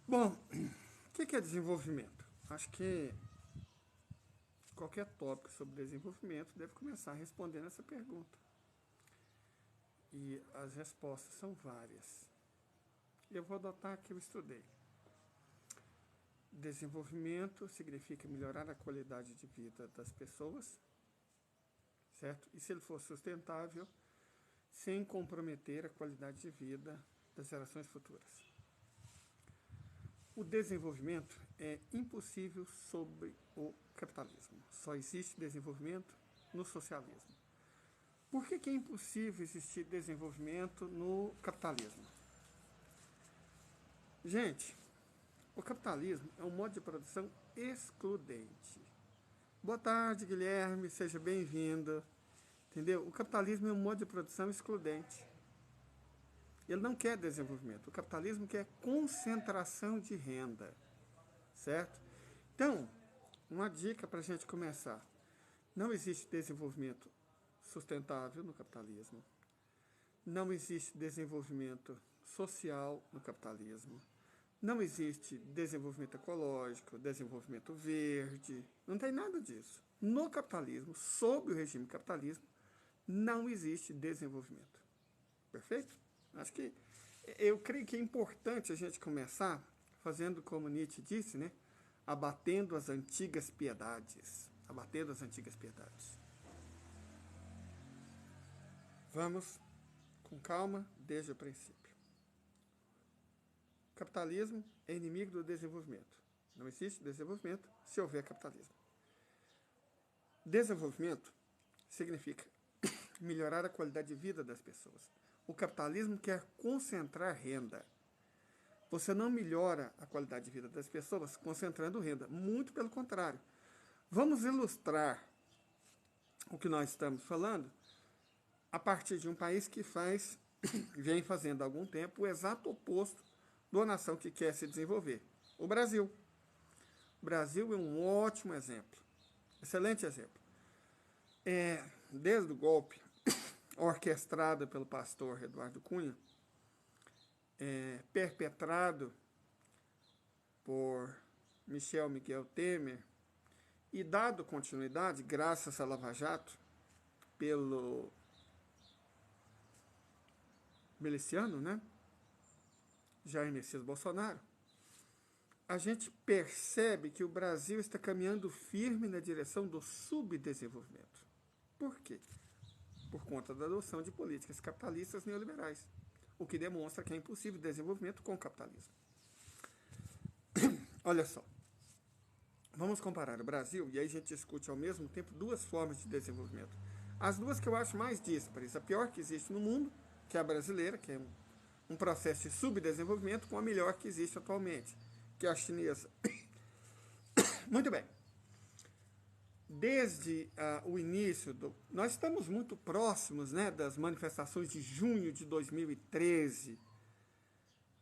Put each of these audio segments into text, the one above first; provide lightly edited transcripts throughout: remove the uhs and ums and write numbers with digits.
Bom, o que é desenvolvimento? Acho que qualquer tópico sobre desenvolvimento deve começar respondendo essa pergunta. E as respostas são várias. Eu vou adotar a que eu estudei. Desenvolvimento significa melhorar a qualidade de vida das pessoas, certo? E se ele for sustentável, sem comprometer a qualidade de vida das gerações futuras. O desenvolvimento é impossível sob o capitalismo. Só existe desenvolvimento no socialismo. Por que é impossível existir desenvolvimento no capitalismo? Gente, o capitalismo é um modo de produção excludente. Boa tarde, Guilherme, seja bem-vindo. Entendeu? O capitalismo é um modo de produção excludente. Ele não quer desenvolvimento. O capitalismo quer concentração de renda, certo? Então, uma dica para a gente começar. Não existe desenvolvimento sustentável no capitalismo. Não existe desenvolvimento social no capitalismo. Não existe desenvolvimento ecológico, desenvolvimento verde. Não tem nada disso. No capitalismo, sob o regime capitalismo, não existe desenvolvimento. Perfeito? Acho que eu creio que é importante a gente começar fazendo como Nietzsche disse, né? Abatendo as antigas piedades. Abatendo as antigas piedades. Vamos com calma desde o princípio. O capitalismo é inimigo do desenvolvimento. Não existe desenvolvimento se houver capitalismo. Desenvolvimento significa melhorar a qualidade de vida das pessoas. O capitalismo quer concentrar renda. Você não melhora a qualidade de vida das pessoas concentrando renda. Muito pelo contrário. Vamos ilustrar o que nós estamos falando a partir de um país que vem fazendo há algum tempo o exato oposto de uma nação que quer se desenvolver. O Brasil. O Brasil é um ótimo exemplo. Excelente exemplo. Desde o golpe orquestrado pelo pastor Eduardo Cunha, perpetrado por Michel Miguel Temer e dado continuidade, graças a Lava Jato, pelo miliciano, né? Jair Messias Bolsonaro, a gente percebe que o Brasil está caminhando firme na direção do subdesenvolvimento. Por quê? Por conta da adoção de políticas capitalistas neoliberais, o que demonstra que é impossível desenvolvimento com o capitalismo. Olha só, vamos comparar o Brasil, e aí a gente discute ao mesmo tempo duas formas de desenvolvimento. As duas que eu acho mais díspares, a pior que existe no mundo, que é a brasileira, que é um processo de subdesenvolvimento, com a melhor que existe atualmente, que é a chinesa. Muito bem. Desde o início, nós estamos muito próximos, né, das manifestações de junho de 2013,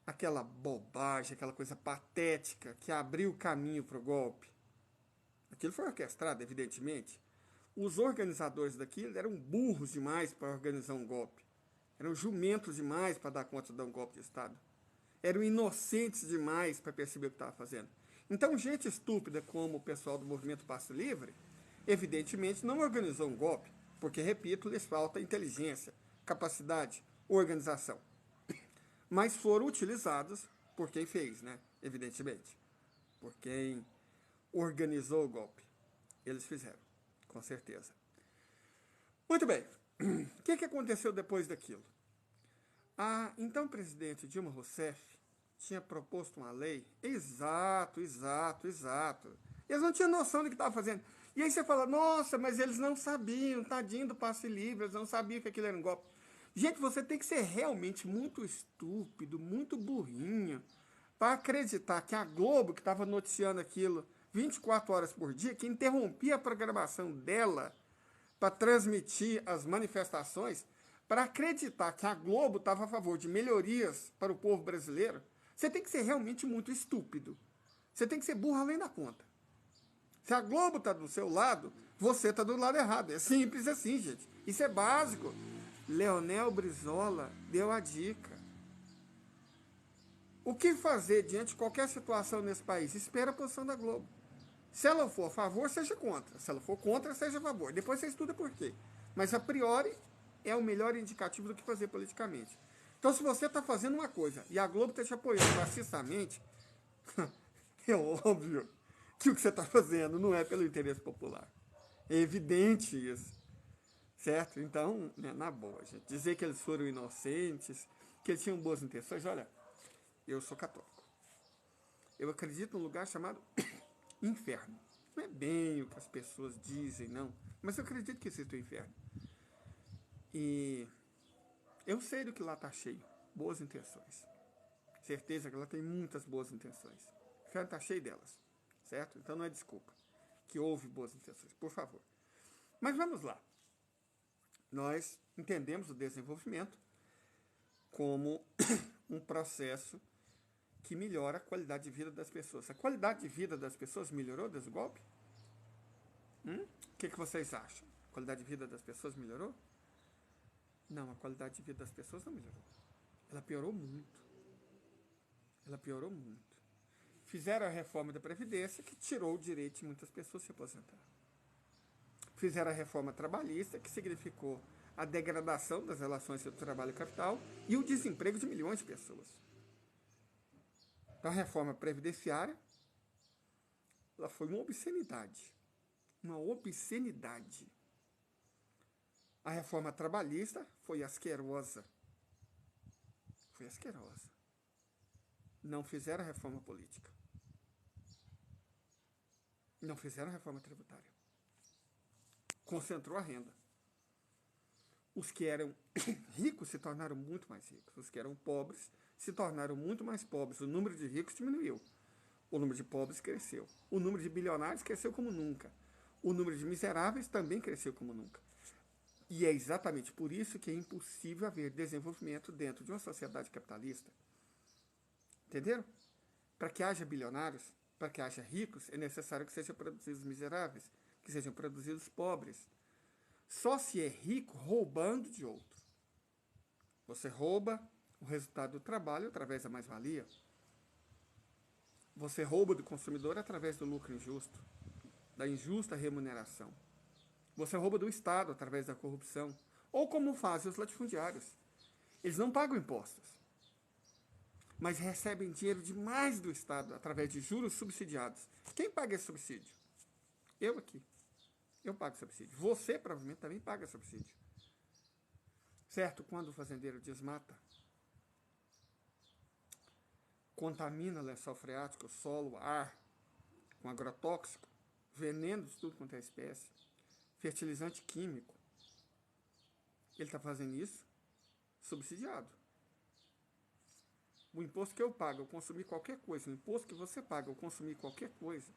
aquela bobagem, aquela coisa patética que abriu o caminho para o golpe. Aquilo foi orquestrado, evidentemente. Os organizadores daquilo eram burros demais para organizar um golpe. Eram jumentos demais para dar conta de dar um golpe de Estado. Eram inocentes demais para perceber o que estava fazendo. Então, gente estúpida como o pessoal do Movimento Passe Livre, evidentemente não organizou um golpe, porque, repito, lhes falta inteligência, capacidade, organização. Mas foram utilizados por quem fez, né? Evidentemente. Por quem organizou o golpe. Eles fizeram, com certeza. Muito bem. O que aconteceu depois daquilo? A então presidente Dilma Rousseff tinha proposto uma lei. Exato. Eles não tinham noção do que estavam fazendo. E aí você fala, nossa, mas eles não sabiam, tadinho do passe livre, eles não sabiam que aquilo era um golpe. Gente, você tem que ser realmente muito estúpido, muito burrinho, para acreditar que a Globo, que estava noticiando aquilo 24 horas por dia, que interrompia a programação dela para transmitir as manifestações, para acreditar que a Globo estava a favor de melhorias para o povo brasileiro, você tem que ser realmente muito estúpido. Você tem que ser burro além da conta. Se a Globo está do seu lado, você está do lado errado. É simples assim, gente. Isso é básico. Leonel Brizola deu a dica. O que fazer diante de qualquer situação nesse país? Espera a posição da Globo. Se ela for a favor, seja contra. Se ela for contra, seja a favor. Depois você estuda por quê. Mas a priori é o melhor indicativo do que fazer politicamente. Então, se você está fazendo uma coisa e a Globo está te apoiando maciçamente, é óbvio que o que você está fazendo não é pelo interesse popular. É evidente isso. Certo? Então, né, na boa, gente. Dizer que eles foram inocentes, que eles tinham boas intenções. Olha, eu sou católico. Eu acredito num lugar chamado inferno. Não é bem o que as pessoas dizem, não. Mas eu acredito que existe o inferno. E eu sei do que lá está cheio. Boas intenções. Certeza que ela tem muitas boas intenções. O inferno está cheio delas. Certo? Então não é desculpa. Que houve boas intenções, por favor. Mas vamos lá. Nós entendemos o desenvolvimento como um processo que melhora a qualidade de vida das pessoas. A qualidade de vida das pessoas melhorou desde o golpe? O que vocês acham? A qualidade de vida das pessoas melhorou? Não, a qualidade de vida das pessoas não melhorou. Ela piorou muito. Ela piorou muito. Fizeram a reforma da Previdência, que tirou o direito de muitas pessoas se aposentar. Fizeram a reforma trabalhista, que significou a degradação das relações entre o trabalho e o capital e o desemprego de milhões de pessoas. Então, a reforma previdenciária, ela foi uma obscenidade. Uma obscenidade. A reforma trabalhista foi asquerosa. Foi asquerosa. Não fizeram a reforma política. Não fizeram a reforma tributária. Concentrou a renda. Os que eram ricos se tornaram muito mais ricos. Os que eram pobres se tornaram muito mais pobres. O número de ricos diminuiu. O número de pobres cresceu. O número de bilionários cresceu como nunca. O número de miseráveis também cresceu como nunca. E é exatamente por isso que é impossível haver desenvolvimento dentro de uma sociedade capitalista. Entenderam? Para que haja bilionários, para que haja ricos, é necessário que sejam produzidos miseráveis, que sejam produzidos pobres. Só se é rico roubando de outro. Você rouba o resultado do trabalho através da mais-valia. Você rouba do consumidor através do lucro injusto, da injusta remuneração. Você rouba do Estado através da corrupção. Ou como fazem os latifundiários. Eles não pagam impostos, mas recebem dinheiro demais do Estado através de juros subsidiados. Quem paga esse subsídio? Eu aqui. Eu pago subsídio. Você provavelmente também paga subsídio. Certo? Quando o fazendeiro desmata, contamina lençol freático, solo, ar, com agrotóxico, veneno de tudo quanto é espécie, fertilizante químico. Ele está fazendo isso subsidiado. O imposto que eu pago, eu consumir qualquer coisa, o imposto que você paga, eu consumir qualquer coisa,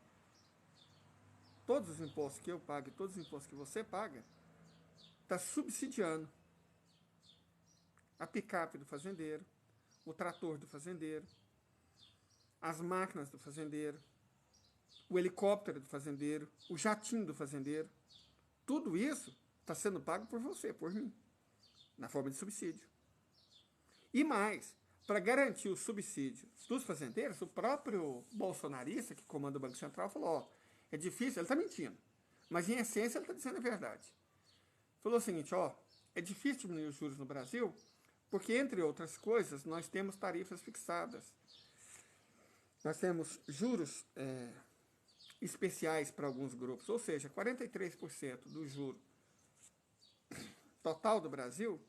todos os impostos que eu pago e todos os impostos que você paga, está subsidiando a picape do fazendeiro, o trator do fazendeiro, as máquinas do fazendeiro, o helicóptero do fazendeiro, o jatinho do fazendeiro. Tudo isso está sendo pago por você, por mim, na forma de subsídio. E mais, para garantir o subsídio dos fazendeiros, o próprio bolsonarista que comanda o Banco Central falou, ó, é difícil, ele está mentindo, mas em essência ele está dizendo a verdade. Falou o seguinte, ó, é difícil diminuir os juros no Brasil, porque, entre outras coisas, nós temos tarifas fixadas. Nós temos juros especiais para alguns grupos, ou seja, 43% do juro total do Brasil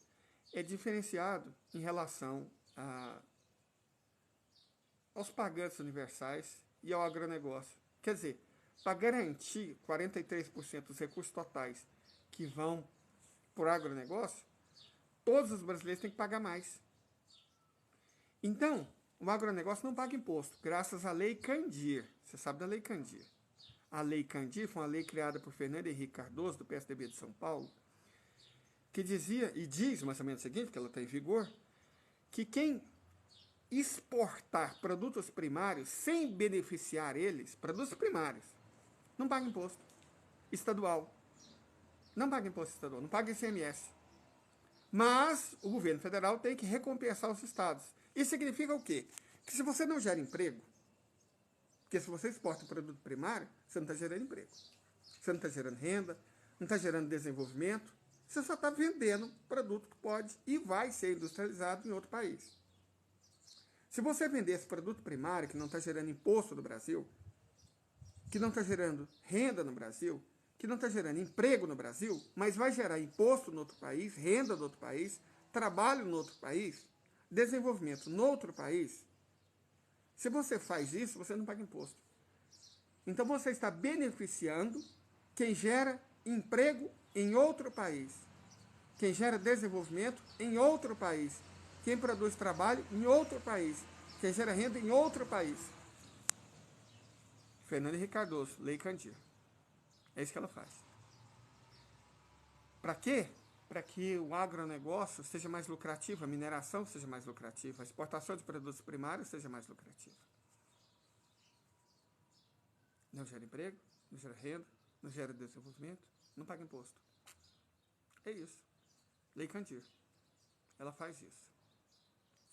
é diferenciado em relação aos pagantes universais e ao agronegócio. Quer dizer, para garantir 43% dos recursos totais que vão para o agronegócio, todos os brasileiros têm que pagar mais. Então, o agronegócio não paga imposto, graças à Lei Candir. Você sabe da Lei Candir. A Lei Candir foi uma lei criada por Fernando Henrique Cardoso, do PSDB de São Paulo, que dizia, e diz mais ou menos o seguinte, que ela está em vigor, que quem exportar produtos primários sem beneficiar eles, produtos primários, não paga imposto estadual. Não paga imposto estadual, não paga ICMS. Mas o governo federal tem que recompensar os estados. Isso significa o quê? Porque se você não gera emprego, porque se você exporta um produto primário, você não está gerando emprego. Você não está gerando renda, não está gerando desenvolvimento, você só está vendendo produto que pode e vai ser industrializado em outro país. Se você vender esse produto primário, que não está gerando imposto no Brasil, que não está gerando renda no Brasil, que não está gerando emprego no Brasil, mas vai gerar imposto no outro país, renda no outro país, trabalho no outro país, desenvolvimento no outro país, se você faz isso, você não paga imposto. Então você está beneficiando quem gera emprego em outro país, quem gera desenvolvimento em outro país, quem produz trabalho em outro país, quem gera renda em outro país. Fernando Henrique Cardoso, Lei Candir. É isso que ela faz. Para quê? Para que o agronegócio seja mais lucrativo, a mineração seja mais lucrativa, a exportação de produtos primários seja mais lucrativa. Não gera emprego, não gera renda, não gera desenvolvimento, não paga imposto. É isso. Lei Candir. Ela faz isso.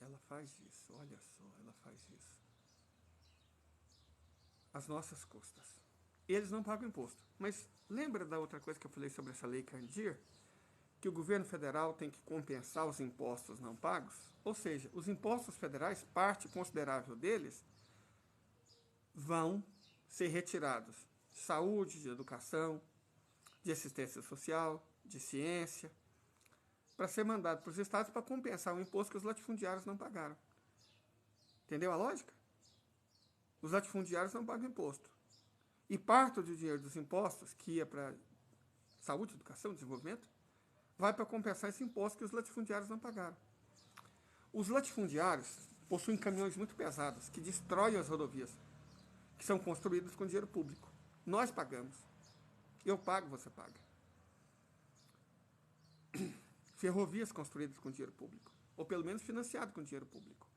Ela faz isso. Olha só, ela faz isso. Às nossas custas. Eles não pagam imposto. Mas lembra da outra coisa que eu falei sobre essa Lei Candir? Que o governo federal tem que compensar os impostos não pagos? Ou seja, os impostos federais, parte considerável deles, vão ser retirados de saúde, de educação, de assistência social, de ciência, para ser mandado para os estados para compensar o imposto que os latifundiários não pagaram. Entendeu a lógica? Os latifundiários não pagam imposto. E parte do dinheiro dos impostos, que ia para saúde, educação, desenvolvimento, vai para compensar esse imposto que os latifundiários não pagaram. Os latifundiários possuem caminhões muito pesados que destroem as rodovias, que são construídas com dinheiro público. Nós pagamos. Eu pago, você paga. Ferrovias construídas com dinheiro público, ou pelo menos financiado com dinheiro público.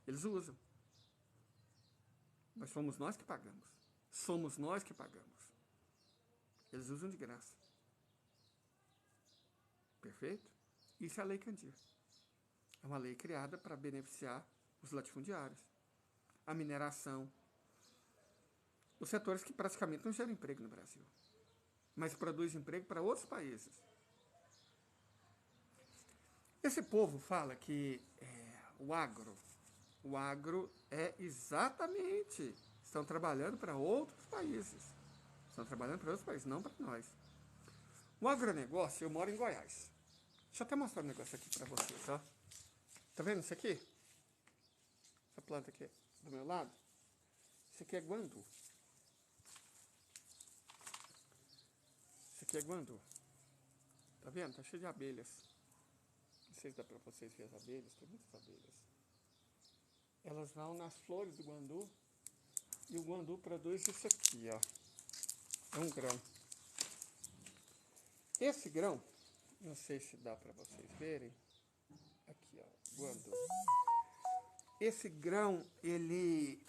Eles usam. Mas somos nós que pagamos. Somos nós que pagamos. Eles usam de graça. Perfeito? Isso é a Lei Candir. É uma lei criada para beneficiar os latifundiários, a mineração, os setores que praticamente não geram emprego no Brasil, mas produzem emprego para outros países. Esse povo fala que o agro é exatamente, estão trabalhando para outros países. Estão trabalhando para outros países, não para nós. O agronegócio, eu moro em Goiás. Deixa eu até mostrar um negócio aqui para vocês, ó. Tá vendo isso aqui? Essa planta aqui do meu lado? Isso aqui é guandu. Isso aqui é guandu. Tá vendo? Tá cheio de abelhas. Não sei se dá para vocês verem as abelhas. Tem muitas abelhas. Elas vão nas flores do guandu. E o guandu produz isso aqui, ó. É um grão. Esse grão, não sei se dá para vocês verem. Aqui, ó, guandu. Esse grão, ele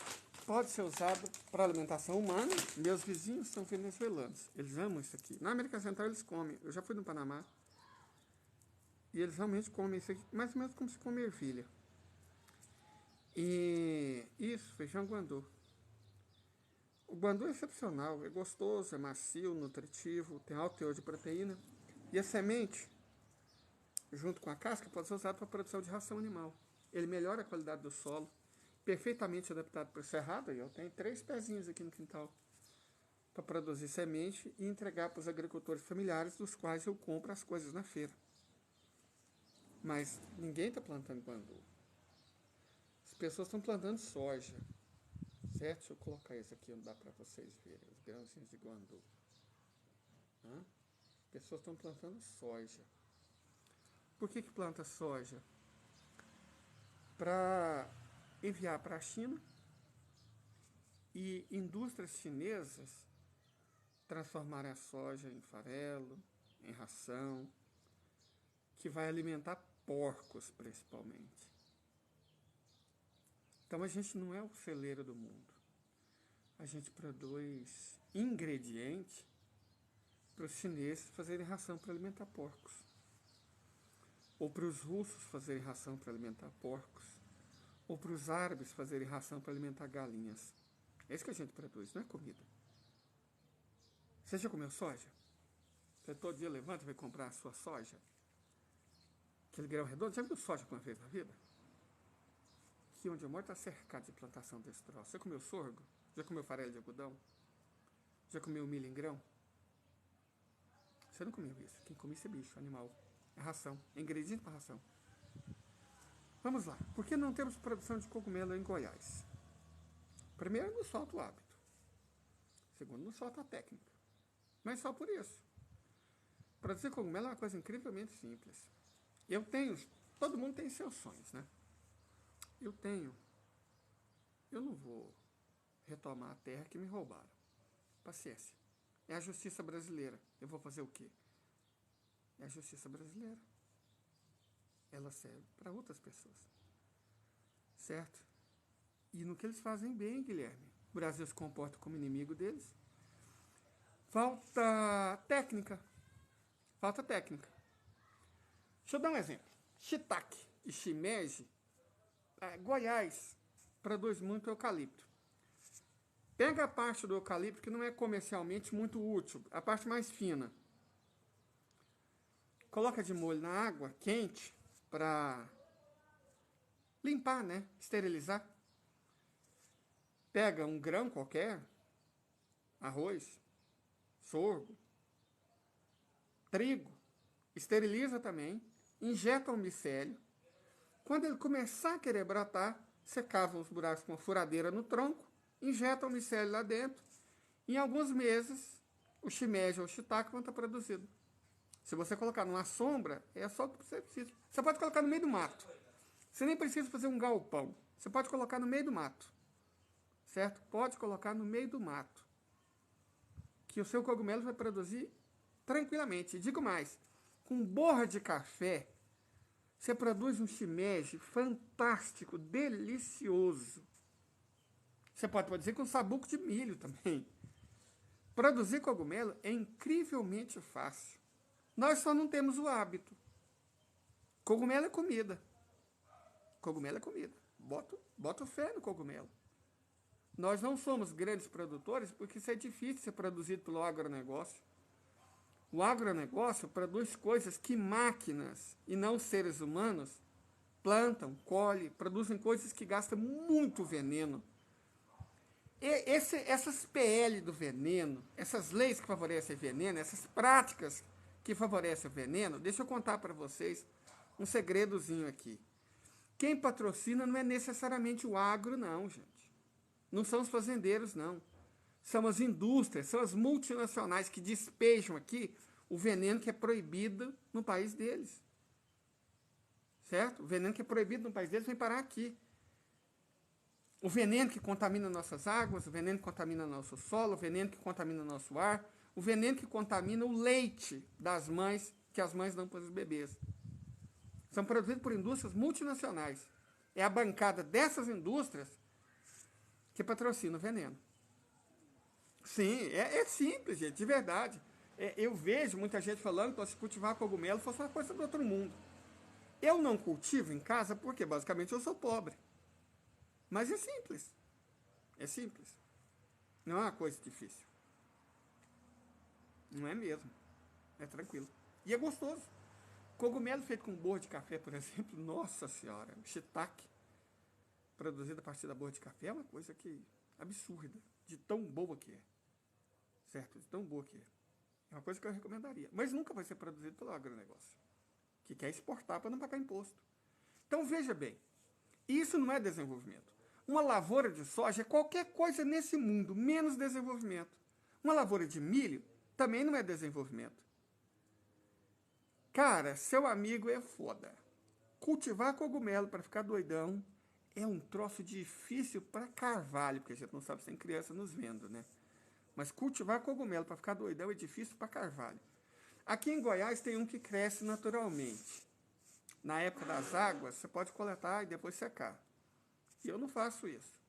pode ser usado para alimentação humana. Meus vizinhos são venezuelanos. Eles amam isso aqui. Na América Central eles comem. Eu já fui no Panamá. E eles realmente comem isso aqui, mais ou menos como se come ervilha. E isso, feijão guandu. O guandu é excepcional, é gostoso, é macio, nutritivo, tem alto teor de proteína. E a semente, junto com a casca, pode ser usado para a produção de ração animal. Ele melhora a qualidade do solo, perfeitamente adaptado para o cerrado. Eu tenho 3 pezinhos aqui no quintal para produzir semente e entregar para os agricultores familiares, dos quais eu compro as coisas na feira. Mas ninguém está plantando guandu. As pessoas estão plantando soja. Certo? Deixa eu colocar isso aqui, onde dá para vocês verem. Os grãozinhos de guandu. As pessoas estão plantando soja. Por que planta soja? Para enviar para a China e indústrias chinesas transformarem a soja em farelo, em ração, que vai alimentar porcos, principalmente. Então a gente não é o celeiro do mundo. A gente produz ingrediente para os chineses fazerem ração para alimentar porcos. Ou para os russos fazerem ração para alimentar porcos. ou para os árabes fazerem ração para alimentar galinhas. É isso que a gente produz, não é comida. Você já comeu soja? Você todo dia levanta e vai comprar a sua soja? Aquele grão redondo, já viu soja uma vez na vida? Aqui onde eu moro está cercado de plantação desse troço. Você comeu sorgo? Já comeu farelo de algodão? Já comeu milho em grão? Você não comeu isso. Quem come isso é bicho, animal. É ração. É ingrediente para ração. Vamos lá. Por que não temos produção de cogumelo em Goiás? Primeiro, nos falta o hábito. Segundo, nos falta a técnica. Mas só por isso. Produzir cogumelo é uma coisa incrivelmente simples. Eu tenho... Todo mundo tem seus sonhos, né? Eu não vou retomar a terra que me roubaram. Paciência. É a justiça brasileira. Eu vou fazer o quê? É a justiça brasileira. Ela serve para outras pessoas. Certo? E no que eles fazem bem, Guilherme. O Brasil se comporta como inimigo deles. Falta técnica. Falta técnica. Deixa eu dar um exemplo. Shiitake e shimeji, Goiás produz muito eucalipto. Pega a parte do eucalipto que não é comercialmente muito útil, a parte mais fina. Coloca de molho na água quente para limpar, né? Esterilizar. Pega um grão qualquer, arroz, sorgo, trigo, esteriliza também, injeta o micélio. Quando ele começar a querer brotar, você cava os buracos com uma furadeira no tronco, injeta o micélio lá dentro. Em alguns meses, o shimeji ou o shiitake vão estar produzidos. Se você colocar numa sombra, é só o que você precisa. Você pode colocar no meio do mato. Você nem precisa fazer um galpão. Você pode colocar no meio do mato. Certo? Pode colocar no meio do mato. Que o seu cogumelo vai produzir tranquilamente. E digo mais, com borra de café, você produz um shimeji fantástico, delicioso. Você pode produzir com sabuco de milho também. Produzir cogumelo é incrivelmente fácil. Nós só não temos o hábito. Cogumelo é comida. Cogumelo é comida. Bota fé no cogumelo. Nós não somos grandes produtores porque isso é difícil ser produzido pelo agronegócio. O agronegócio produz coisas que máquinas e não seres humanos plantam, colhem, produzem coisas que gastam muito veneno. Essas PL do veneno, essas leis que favorecem o veneno, essas práticas que favorecem o veneno, deixa eu contar para vocês um segredozinho aqui. Quem patrocina não é necessariamente o agro, não, gente. Não são os fazendeiros, não. São as indústrias, são as multinacionais que despejam aqui o veneno que é proibido no país deles. Certo? O veneno que é proibido no país deles vem parar aqui. O veneno que contamina nossas águas, o veneno que contamina nosso solo, o veneno que contamina nosso ar, o veneno que contamina o leite das mães, que as mães dão para os bebês. São produzidos por indústrias multinacionais. É a bancada dessas indústrias que patrocina o veneno. Sim, é simples, gente, de verdade. Eu vejo muita gente falando que se cultivar cogumelo fosse uma coisa do outro mundo. Eu não cultivo em casa porque, basicamente, eu sou pobre. Mas é simples. É simples. Não é uma coisa difícil. Não é mesmo. É tranquilo. E é gostoso. Cogumelo feito com borra de café, por exemplo, nossa senhora, shiitake produzido a partir da borra de café é uma coisa que absurda, de tão boa que é. Certo? De tão boa que é. É uma coisa que eu recomendaria. Mas nunca vai ser produzido pelo agronegócio, que quer exportar para não pagar imposto. Então veja bem, isso não é desenvolvimento. Uma lavoura de soja é qualquer coisa nesse mundo, menos desenvolvimento. Uma lavoura de milho também não é desenvolvimento. Cara, seu amigo é foda. Cultivar cogumelo para ficar doidão é um troço difícil para carvalho, porque a gente não sabe se tem criança nos vendo, né? Mas cultivar cogumelo para ficar doidão é difícil para carvalho. Aqui em Goiás tem um que cresce naturalmente. Na época das águas, você pode coletar e depois secar. E eu não faço isso.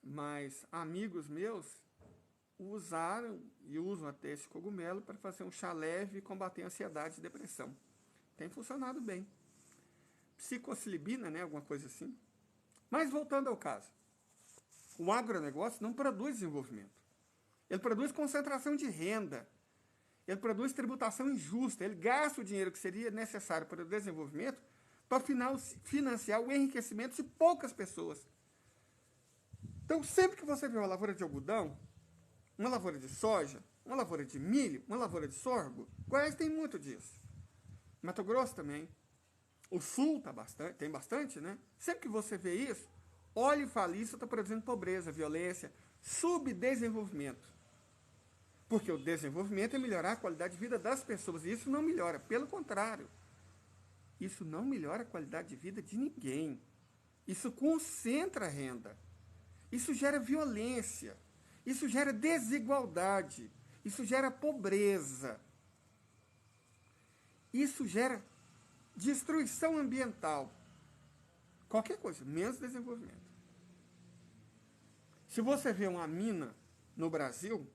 Mas amigos meus usaram e usam até esse cogumelo para fazer um chá leve e combater ansiedade e depressão. Tem funcionado bem. psilocibina, né? Alguma coisa assim. Mas voltando ao caso, o agronegócio não produz desenvolvimento. Ele produz concentração de renda. Ele produz tributação injusta. Ele gasta o dinheiro que seria necessário para o desenvolvimento para financiar o enriquecimento de poucas pessoas. Então, sempre que você vê uma lavoura de algodão, uma lavoura de soja, uma lavoura de milho, uma lavoura de sorgo, Goiás tem muito disso. Mato Grosso também. O Sul tem bastante, né? Sempre que você vê isso, óleo e fala, isso está produzindo pobreza, violência, subdesenvolvimento. Porque o desenvolvimento é melhorar a qualidade de vida das pessoas. E isso não melhora, pelo contrário. Isso não melhora a qualidade de vida de ninguém. Isso concentra a renda. Isso gera violência. Isso gera desigualdade. Isso gera pobreza. Isso gera destruição ambiental. Qualquer coisa, menos desenvolvimento. Se você vê uma mina no Brasil,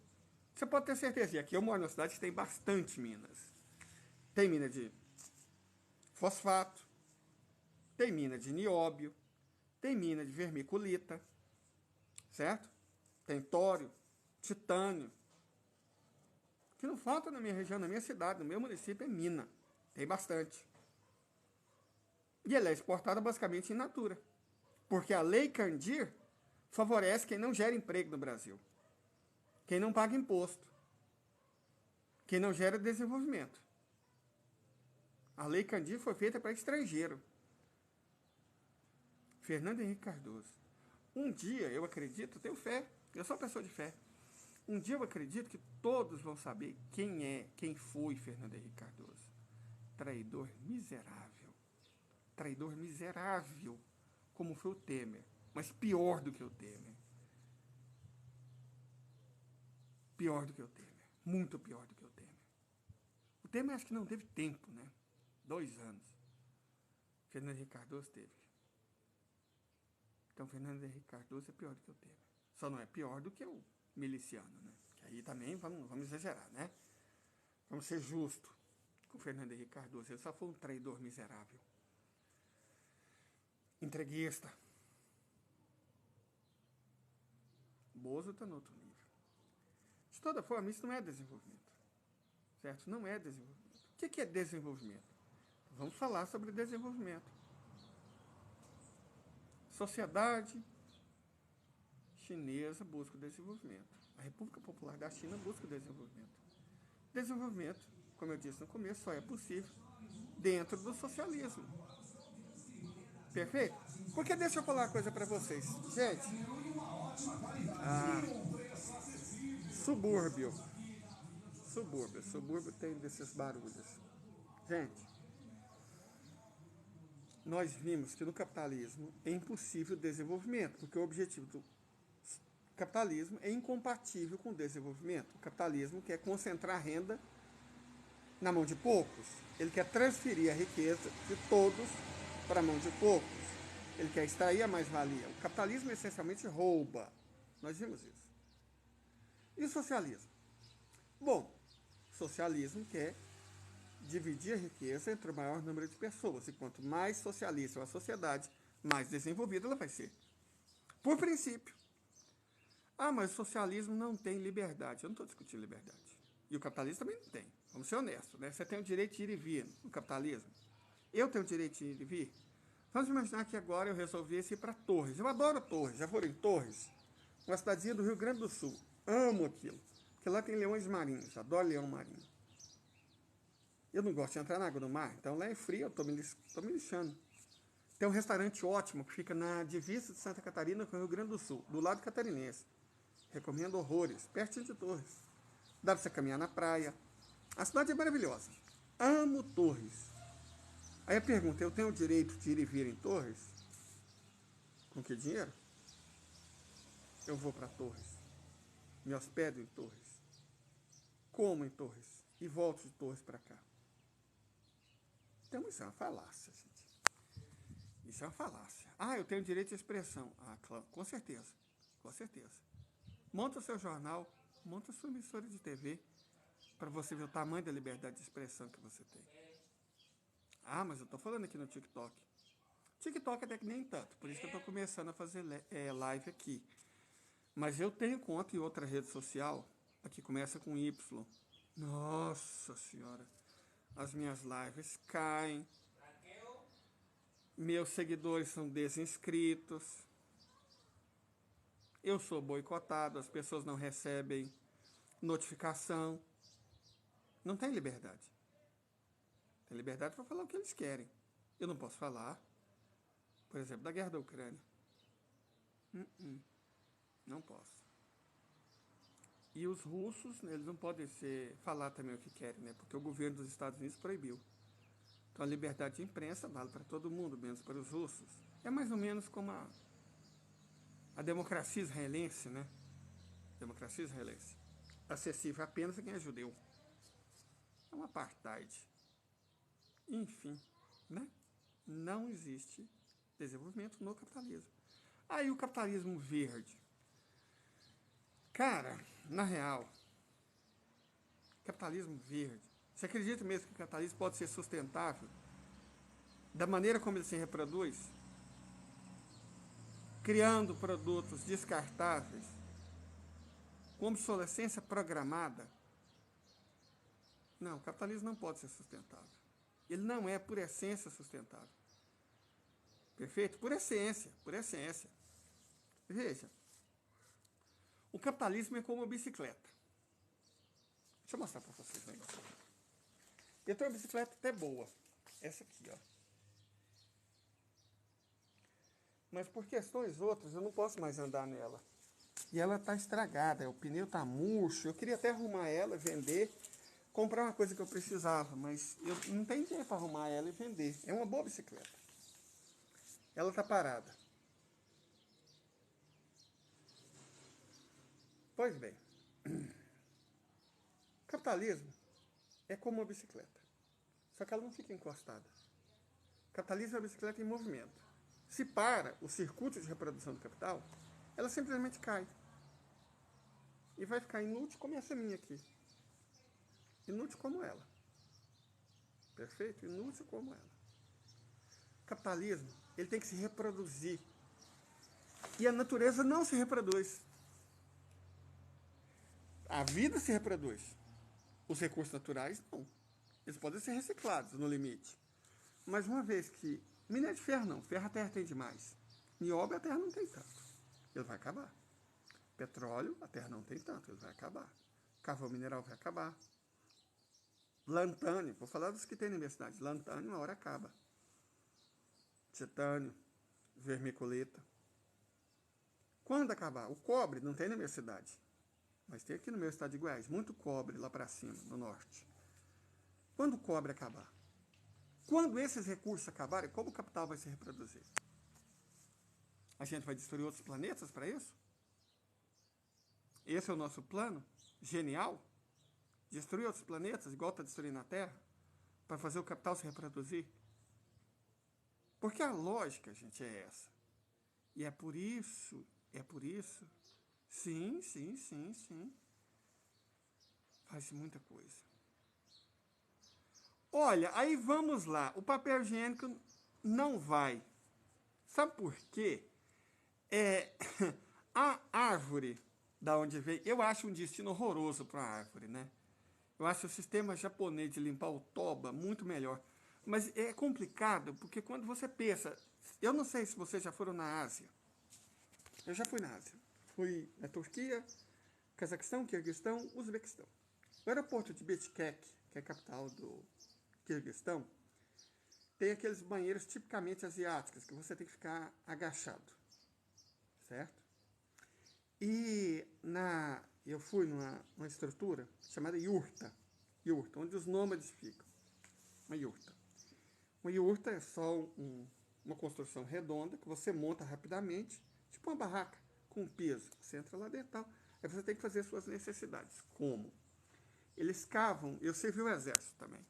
você pode ter certeza. E aqui eu moro numa cidade que tem bastante minas. Tem mina de fosfato, tem mina de nióbio, tem mina de vermiculita, certo? Tem tório, titânio. O que não falta na minha região, na minha cidade, no meu município é mina. Tem bastante. E ela é exportada basicamente in natura. Porque a Lei Candir favorece quem não gera emprego no Brasil. Quem não paga imposto. Quem não gera desenvolvimento. A Lei Candir foi feita para estrangeiro. Fernando Henrique Cardoso. Um dia, eu acredito, tenho fé, eu sou uma pessoa de fé. Um dia eu acredito que todos vão saber quem foi Fernando Henrique Cardoso. Traidor miserável. Traidor miserável, como foi o Temer. Mas pior do que o Temer. Pior do que o Temer. Muito pior do que o Temer. O Temer acho que não teve tempo, né? 2 anos. Fernando Henrique Cardoso teve. Então, Fernando Henrique Cardoso é pior do que o Temer. Só não é pior do que o miliciano, né? Que aí também vamos exagerar, né? Vamos ser justos com o Fernando Henrique Cardoso. Ele só foi um traidor miserável. Entreguista. Bozo está no outro nível. De toda forma, isso não é desenvolvimento. Certo? Não é desenvolvimento. O que é desenvolvimento? Vamos falar sobre desenvolvimento. Sociedade chinesa busca o desenvolvimento. A República Popular da China busca o desenvolvimento. Desenvolvimento, como eu disse no começo, só é possível dentro do socialismo. Perfeito? Porque deixa eu falar uma coisa para vocês. Gente, subúrbio tem desses barulhos. Gente, nós vimos que no capitalismo é impossível desenvolvimento, porque o objetivo do capitalismo é incompatível com o desenvolvimento. O capitalismo quer concentrar a renda na mão de poucos. Ele quer transferir a riqueza de todos para a mão de poucos. Ele quer extrair a mais-valia. O capitalismo essencialmente rouba. Nós vimos isso. E o socialismo? Bom, o socialismo quer dividir a riqueza entre o maior número de pessoas. E quanto mais socialista a sociedade, mais desenvolvida ela vai ser. Por princípio. Mas o socialismo não tem liberdade. Eu não estou discutindo liberdade. E o capitalismo também não tem. Vamos ser honestos, né? Você tem o direito de ir e vir no capitalismo. Eu tenho o direito de ir e vir. Vamos imaginar que agora eu resolvesse ir para Torres. Eu adoro Torres. Já foram em Torres? Uma cidadezinha do Rio Grande do Sul. Amo aquilo. Porque lá tem leões marinhos. Adoro leão marinho. Eu não gosto de entrar na água do mar. Então lá é frio. Eu estou me lixando. Tem um restaurante ótimo que fica na divisa de Santa Catarina com o Rio Grande do Sul. Do lado catarinense. Recomendo horrores. Pertinho de Torres. Dá para você caminhar na praia. A cidade é maravilhosa. Amo Torres. Aí a pergunta, eu tenho o direito de ir e vir em Torres? Com que dinheiro? Eu vou para Torres. Me hospedo em Torres. Como em Torres. E volto de Torres para cá. Então isso é uma falácia, gente. Isso é uma falácia. Eu tenho direito de expressão. Claro, com certeza. Com certeza. Monta o seu jornal, monta a sua emissora de TV, para você ver o tamanho da liberdade de expressão que você tem. Mas eu estou falando aqui no TikTok. TikTok até que nem tanto, por isso que eu estou começando a fazer live aqui. Mas eu tenho conta em outra rede social, aqui começa com Y. Nossa senhora, as minhas lives caem, meus seguidores são desinscritos, eu sou boicotado, as pessoas não recebem notificação. Não tem liberdade. Tem liberdade para falar o que eles querem. Eu não posso falar, por exemplo, da guerra da Ucrânia. Não posso. E os russos, eles não podem falar também o que querem, né? Porque o governo dos Estados Unidos proibiu. Então a liberdade de imprensa vale para todo mundo, menos para os russos. É mais ou menos como a democracia israelense, né? Democracia israelense. Acessível apenas a quem é judeu. É um apartheid. Enfim, né? Não existe desenvolvimento no capitalismo. Aí o capitalismo verde. Cara, na real, capitalismo verde. Você acredita mesmo que o capitalismo pode ser sustentável da maneira como ele se reproduz? Criando produtos descartáveis, com obsolescência programada? Não, o capitalismo não pode ser sustentável. Ele não é, por essência, sustentável. Perfeito? Por essência, por essência. Veja, o capitalismo é como uma bicicleta. Deixa eu mostrar para vocês um negócio. Eu tenho uma bicicleta até boa. Essa aqui, ó. Mas por questões outras, eu não posso mais andar nela. E ela tá estragada, o pneu tá murcho. Eu queria até arrumar ela, vender, comprar uma coisa que eu precisava, mas eu não tenho dinheiro para arrumar ela e vender. É uma boa bicicleta. Ela tá parada. Pois bem, o capitalismo é como uma bicicleta, só que ela não fica encostada. O capitalismo é uma bicicleta em movimento. Se para o circuito de reprodução do capital, ela simplesmente cai. E vai ficar inútil como essa minha aqui. Inútil como ela. Perfeito? Inútil como ela. O capitalismo, ele tem que se reproduzir. E a natureza não se reproduz. A vida se reproduz. Os recursos naturais, não. Eles podem ser reciclados no limite. Mas uma vez que... Minério de ferro não. Ferro a terra tem demais. Nióbio a terra não tem tanto. Ele vai acabar. Petróleo a terra não tem tanto. Ele vai acabar. Carvão mineral vai acabar. Lantânio. Vou falar dos que tem na minha cidade. Lantânio uma hora acaba. Titânio. Vermiculita. Quando acabar? O cobre não tem na minha cidade. Mas tem aqui no meu estado de Goiás. Muito cobre lá para cima, no norte. Quando o cobre acabar? Quando esses recursos acabarem, como o capital vai se reproduzir? A gente vai destruir outros planetas para isso? Esse é o nosso plano? Genial? Destruir outros planetas, igual está destruindo a Terra? Para fazer o capital se reproduzir? Porque a lógica, gente, é essa. E é por isso, sim. Faz muita coisa. Olha, aí vamos lá. O papel higiênico não vai. Sabe por quê? A árvore, da onde veio, eu acho um destino horroroso para a árvore, né? Eu acho o sistema japonês de limpar o toba muito melhor. Mas é complicado, porque quando você pensa... Eu não sei se vocês já foram na Ásia. Eu já fui na Ásia. Fui na Turquia, Cazaquistão, Quirguistão, Uzbequistão. O aeroporto de Bishkek, que é a capital do Quirguistão, tem aqueles banheiros tipicamente asiáticos, que você tem que ficar agachado, certo? E eu fui numa estrutura chamada yurta, onde os nômades ficam, uma yurta. Uma yurta é só uma construção redonda que você monta rapidamente, tipo uma barraca com um piso. Você entra lá dentro e tal, aí você tem que fazer suas necessidades. Como? Eles cavam, eu servi o exército também.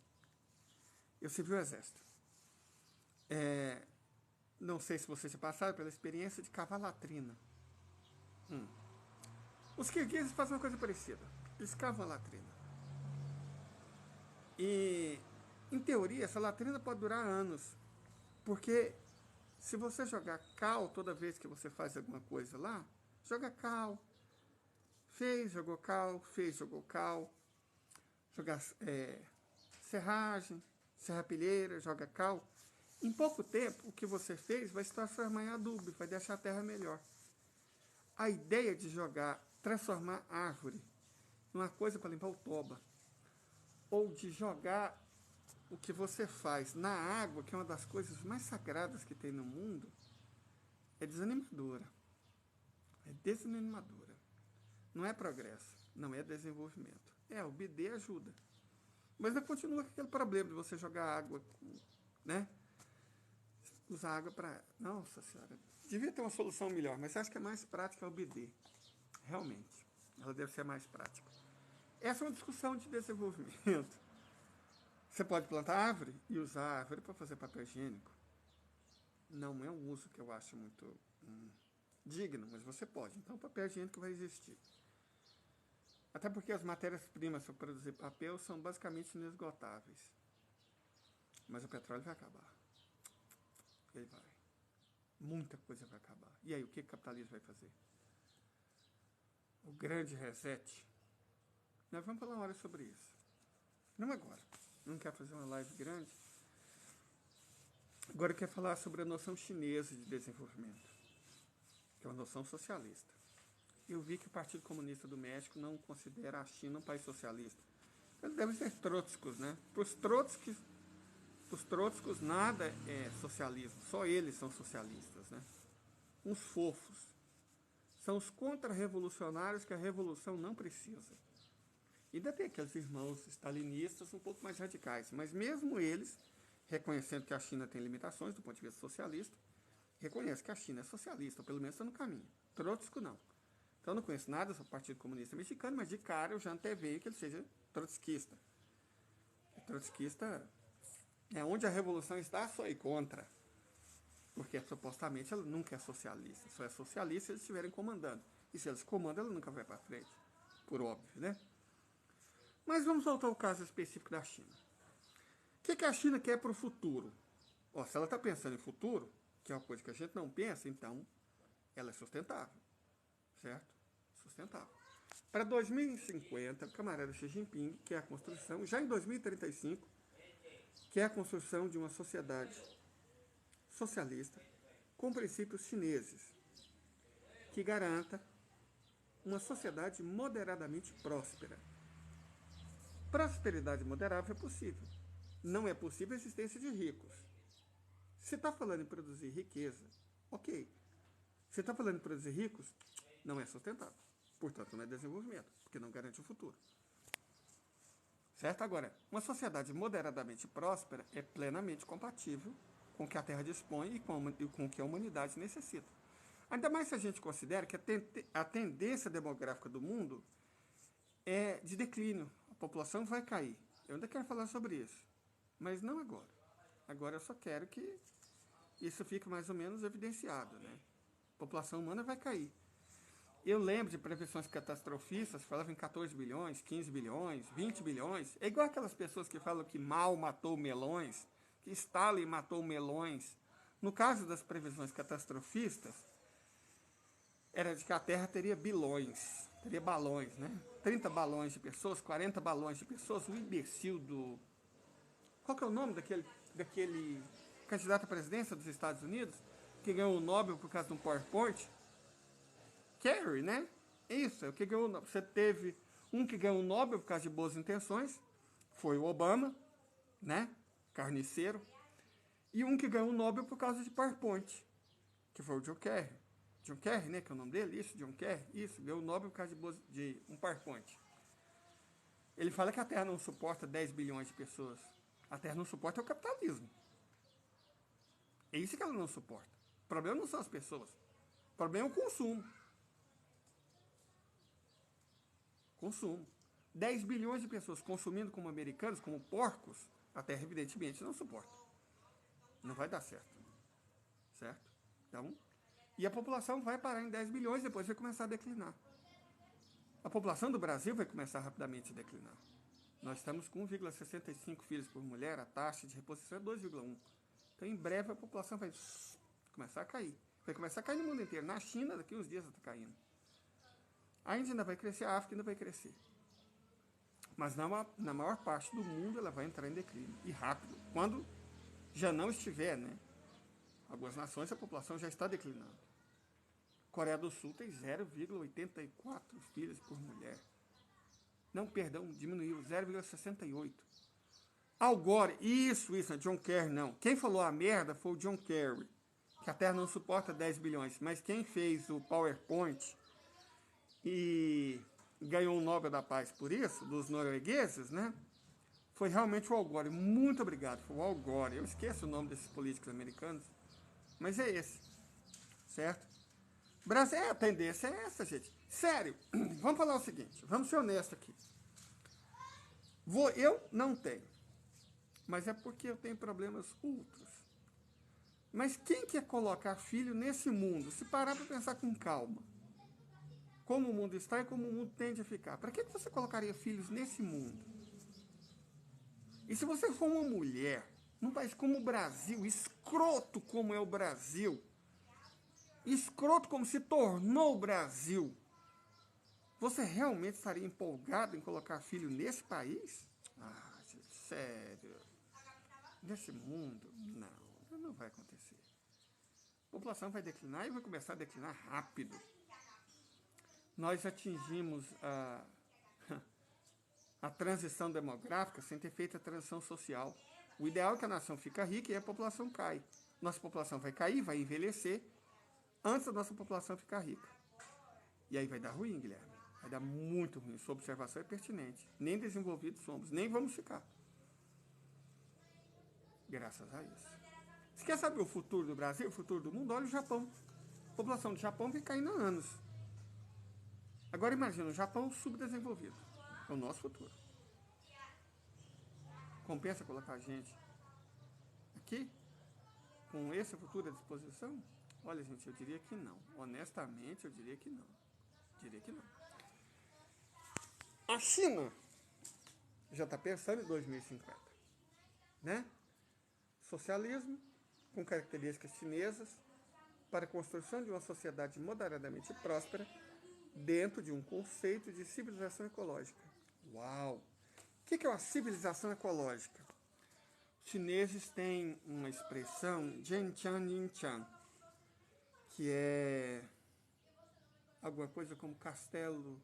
Não sei se vocês já passaram pela experiência de cavar latrina. Os kirguises fazem uma coisa parecida. Eles cavam a latrina. E, em teoria, essa latrina pode durar anos. Porque Se você jogar cal toda vez que você faz alguma coisa lá, joga cal. Fez, jogou cal, fez, jogou cal. Jogar serragem, serrapilheira, joga cal. Em pouco tempo, o que você fez vai se transformar em adubo, vai deixar a terra melhor. A ideia de jogar, transformar árvore numa coisa para limpar o toba, ou de jogar o que você faz na água, que é uma das coisas mais sagradas que tem no mundo, é desanimadora. É desanimadora. Não é progresso, não é desenvolvimento. O bidê ajuda. Mas ainda continua com aquele problema de você jogar água, né? Usar água para... Nossa Senhora, devia ter uma solução melhor, mas acho que é mais prática o bidê. Realmente, ela deve ser mais prática. Essa é uma discussão de desenvolvimento. Você pode plantar árvore e usar a árvore para fazer papel higiênico. Não é um uso que eu acho muito digno, mas você pode. Então o papel higiênico vai existir. Até porque as matérias-primas para produzir papel são basicamente inesgotáveis. Mas o petróleo vai acabar. Ele vai. Muita coisa vai acabar. E aí, o que o capitalismo vai fazer? O grande reset. Nós vamos falar uma hora sobre isso. Não agora. Não quero fazer uma live grande. Agora eu quero falar sobre a noção chinesa de desenvolvimento, que é uma noção socialista. Eu vi que o Partido Comunista do México não considera a China um país socialista. Eles devem ser trotskos, né? Para os trotskos nada é socialismo, só eles são socialistas, né? Uns fofos. São os contra-revolucionários que a revolução não precisa. E ainda tem aqueles irmãos stalinistas um pouco mais radicais, mas mesmo eles, reconhecendo que a China tem limitações do ponto de vista socialista, reconhecem que a China é socialista, ou pelo menos está no caminho. Trotsko não. Então eu não conheço nada sobre o Partido Comunista Mexicano, mas de cara eu já anteveio que ele seja trotskista. E trotskista é onde a revolução está, só ir contra. Porque supostamente ela nunca é socialista. Só é socialista se eles estiverem comandando. E se eles comandam, ela nunca vai para frente. Por óbvio, né? Mas vamos voltar ao caso específico da China. O que a China quer para o futuro? Se ela está pensando em futuro, que é uma coisa que a gente não pensa, então ela é sustentável. Certo? Sustentável. Para 2050, o camarada Xi Jinping quer a construção, já em 2035, quer a construção de uma sociedade socialista com princípios chineses, que garanta uma sociedade moderadamente próspera. Prosperidade moderável é possível. Não é possível a existência de ricos. Se está falando em produzir riqueza, ok. Se está falando em produzir ricos, não é sustentável. Portanto, não é desenvolvimento, porque não garante o futuro. Certo? Agora, uma sociedade moderadamente próspera é plenamente compatível com o que a Terra dispõe e com o que a humanidade necessita. Ainda mais se a gente considera que a tendência demográfica do mundo é de declínio. A população vai cair. Eu ainda quero falar sobre isso, mas não agora. Agora eu só quero que isso fique mais ou menos evidenciado, né? A população humana vai cair. Eu lembro de previsões catastrofistas, falavam em 14 bilhões, 15 bilhões, 20 bilhões. É igual aquelas pessoas que falam que Mao matou melões, que Stalin matou melões. No caso das previsões catastrofistas, era de que a Terra teria bilhões, teria balões, né? 30 balões de pessoas, 40 balões de pessoas. O imbecil do... Qual que é o nome daquele candidato à presidência dos Estados Unidos, que ganhou o Nobel por causa de um PowerPoint? Kerry, né? Isso, é o que ganhou. Você teve um que ganhou o Nobel por causa de boas intenções, foi o Obama, né? Carniceiro. E um que ganhou o Nobel por causa de PowerPoint, que foi o John Kerry. John Kerry, né? Que é o nome dele, isso, John Kerry, isso, ganhou o Nobel por causa de um PowerPoint. Ele fala que a Terra não suporta 10 bilhões de pessoas. A Terra não suporta o capitalismo. É isso que ela não suporta. O problema não são as pessoas. O problema é o consumo. Consumo. 10 bilhões de pessoas consumindo como americanos, como porcos, a Terra evidentemente não suporta. Não vai dar certo. Certo? Então, e a população vai parar em 10 bilhões, depois vai começar a declinar. A população do Brasil vai começar rapidamente a declinar. Nós estamos com 1,65 filhos por mulher, a taxa de reposição é 2,1. Então, em breve, a população vai Começar a cair. Vai começar a cair no mundo inteiro. Na China, daqui uns dias está caindo. A Índia ainda vai crescer, a África ainda vai crescer. Mas na maior parte do mundo ela vai entrar em declínio. E rápido. Quando já não estiver, né? Algumas nações a população já está declinando. Coreia do Sul tem 0,84 filhos por mulher. Não, perdão, diminuiu, 0,68. Al Gore, isso, não é John Kerry, não. Quem falou a merda foi o John Kerry, que a Terra não suporta 10 bilhões. Mas quem fez o PowerPoint e ganhou o Nobel da Paz por isso, dos noruegueses, né? Foi realmente o Al Gore. Muito obrigado, foi o Al Gore. Eu esqueço o nome desses políticos americanos, mas é esse, certo? Brasil, a tendência é essa, gente. Sério, vamos falar o seguinte, vamos ser honestos aqui. Eu não tenho, mas é porque eu tenho problemas outros. Mas quem quer colocar filho nesse mundo? Se parar para pensar com calma, como o mundo está e como o mundo tende a ficar, para que você colocaria filhos nesse mundo? E se você for uma mulher, num país como o Brasil, escroto como é o Brasil, escroto como se tornou o Brasil, você realmente estaria empolgado em colocar filho nesse país? Ah, gente, sério. Nesse mundo, não vai acontecer. A população vai declinar e vai começar a declinar rápido. Nós atingimos a transição demográfica sem ter feito a transição social. O ideal é que a nação fique rica e a população cai. Nossa população vai cair, vai envelhecer, antes da nossa população ficar rica. E aí vai dar ruim, Guilherme. Vai dar muito ruim. Sua observação é pertinente. Nem desenvolvidos somos, nem vamos ficar. Graças a isso. Você quer saber o futuro do Brasil, o futuro do mundo? Olha o Japão. A população do Japão vem caindo há anos. Agora imagina, o Japão subdesenvolvido. É o nosso futuro. Compensa colocar a gente aqui? Com esse futuro à disposição? Olha, gente, eu diria que não. Honestamente, eu diria que não. Diria que não. A China já está pensando em 2050, né? Socialismo com características chinesas para a construção de uma sociedade moderadamente próspera dentro de um conceito de civilização ecológica. Uau! O que é uma civilização ecológica? Os chineses têm uma expressão, Zhenchan Yinchan, que é alguma coisa como castelo...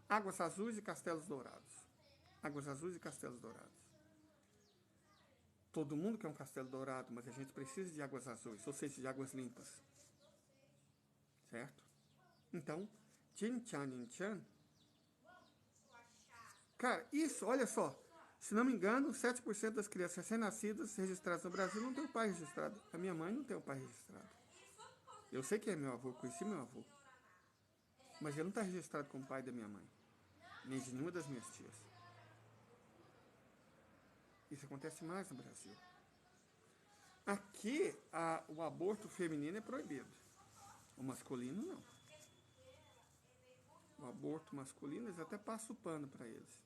Águas azuis e castelos dourados. Águas azuis e castelos dourados. Todo mundo quer um castelo dourado, mas a gente precisa de águas azuis, ou seja, de águas limpas. Certo? Então, Jinchan Yinchan. Cara, isso, olha só. Se não me engano, 7% das crianças recém-nascidas registradas no Brasil não tem o pai registrado. A minha mãe não tem o pai registrado. Eu sei que é meu avô, conheci meu avô. Mas ele não está registrado como pai da minha mãe. Nem de nenhuma das minhas tias. Isso acontece mais no Brasil. Aqui, o aborto feminino é proibido. O masculino, não. O aborto masculino, eles até passam o pano para eles.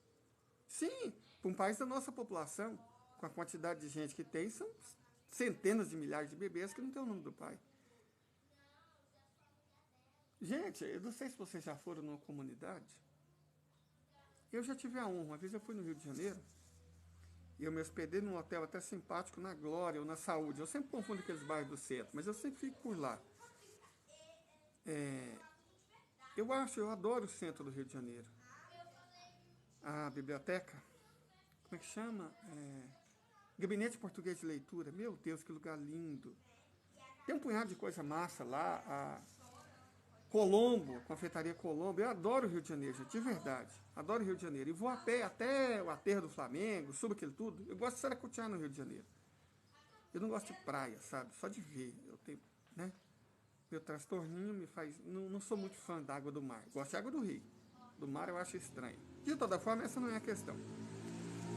Sim, para um país da nossa população, com a quantidade de gente que tem, são centenas de milhares de bebês que não tem o nome do pai. Gente, eu não sei se vocês já foram numa comunidade. Eu já tive a honra. Uma vez eu fui no Rio de Janeiro e eu me hospedei num hotel até simpático na Glória ou na Saúde. Eu sempre confundo aqueles bairros do centro, mas eu sempre fico por lá. Eu adoro o centro do Rio de Janeiro. A biblioteca, como é que chama? Gabinete Português de Leitura. Meu Deus, que lugar lindo. Tem um punhado de coisa massa lá. A Colombo, confeitaria Colombo. Eu adoro o Rio de Janeiro, gente, de verdade. Adoro o Rio de Janeiro. E vou a pé até o aterro do Flamengo, subo aquilo tudo. Eu gosto de saracotear no Rio de Janeiro. Eu não gosto de praia, sabe? Só de ver. Eu tenho, né? Meu transtorninho me faz... Não sou muito fã da água do mar. Gosto de água do rio. Do mar eu acho estranho. De toda forma, essa não é a questão.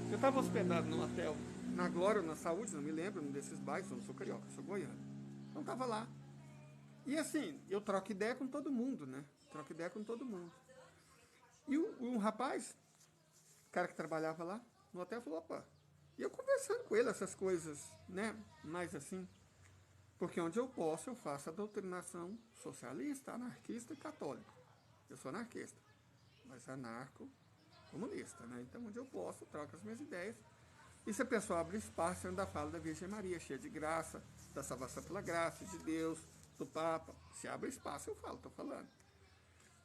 Eu estava hospedado num hotel na Glória ou na Saúde, não me lembro, num desses bairros. Eu não sou carioca, sou goiano. Então estava lá. E assim, eu troco ideia com todo mundo, né? Troco ideia com todo mundo. E um rapaz, cara que trabalhava lá no hotel, falou, opa, E eu conversando com ele essas coisas, né? Mais assim. Porque onde eu posso, eu faço a doutrinação socialista, anarquista e católica. Eu sou anarquista, mas anarco-comunista, né? Então, onde eu posso, eu troco as minhas ideias. E se a pessoa abre espaço, eu ainda falo da Virgem Maria, cheia de graça, da salvação pela graça, de Deus, do Papa. Se abre espaço, eu falo, tô falando.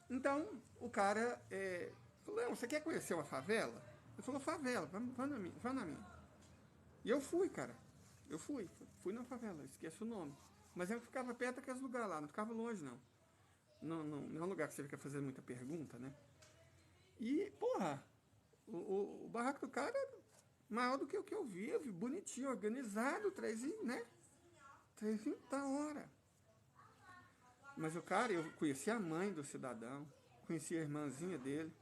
Então, o cara falou, você quer conhecer uma favela? Ele falou, favela, vá na minha. E eu fui, cara. Eu fui na favela, esqueço o nome. Mas eu ficava perto daqueles lugares lá, não ficava longe, não. Não é um lugar que você fica fazendo muita pergunta, né? E, porra, o barraco do cara era maior do que o que eu vi, bonitinho, organizado, né? 3 da hora. Mas o cara, eu conheci a mãe do cidadão, conheci a irmãzinha dele,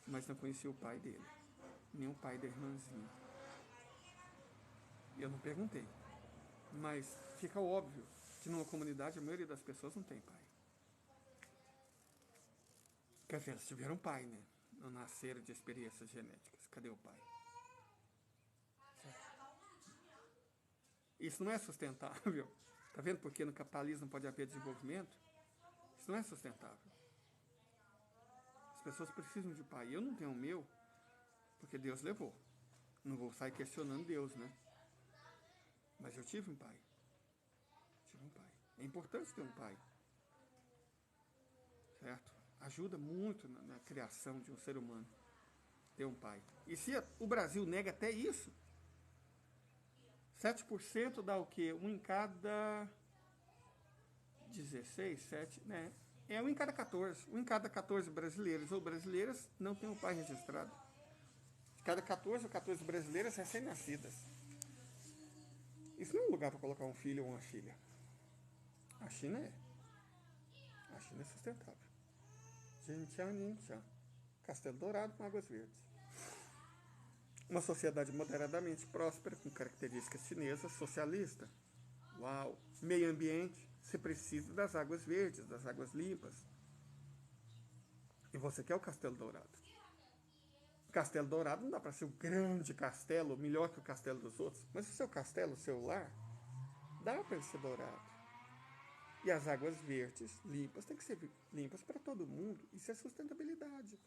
mas não conheci o pai dele, nem o pai da irmãzinha. Eu não perguntei. Mas fica óbvio que numa comunidade a maioria das pessoas não tem pai. Quer dizer, eles tiveram pai, né? Não nasceram de experiências genéticas. Cadê o pai? Isso não é sustentável. Tá vendo por que no capitalismo não pode haver desenvolvimento? Isso não é sustentável. As pessoas precisam de pai. Eu não tenho o meu, porque Deus levou. Não vou sair questionando Deus, né? Mas eu tive um pai. Tive um pai. É importante ter um pai. Certo? Ajuda muito na criação de um ser humano. Ter um pai. E se o Brasil nega até isso, 7% dá o quê? Um em cada 16, 7, né? É um em cada 14. Um em cada 14 brasileiros ou brasileiras não tem um pai registrado. Cada 14 ou 14 brasileiras recém-nascidas. Isso não é um lugar para colocar um filho ou uma filha. A China é. A China é sustentável. Jinchan, Ninchan. Castelo Dourado com águas verdes. Uma sociedade moderadamente próspera, com características chinesas, socialista. Uau! Meio ambiente, você precisa das águas verdes, das águas limpas. E você quer o Castelo Dourado. Castelo Dourado não dá para ser um grande castelo, melhor que o castelo dos outros, mas o seu castelo, o seu lar, dá para ele ser dourado. E as águas verdes, limpas, tem que ser limpas para todo mundo. Isso é sustentabilidade.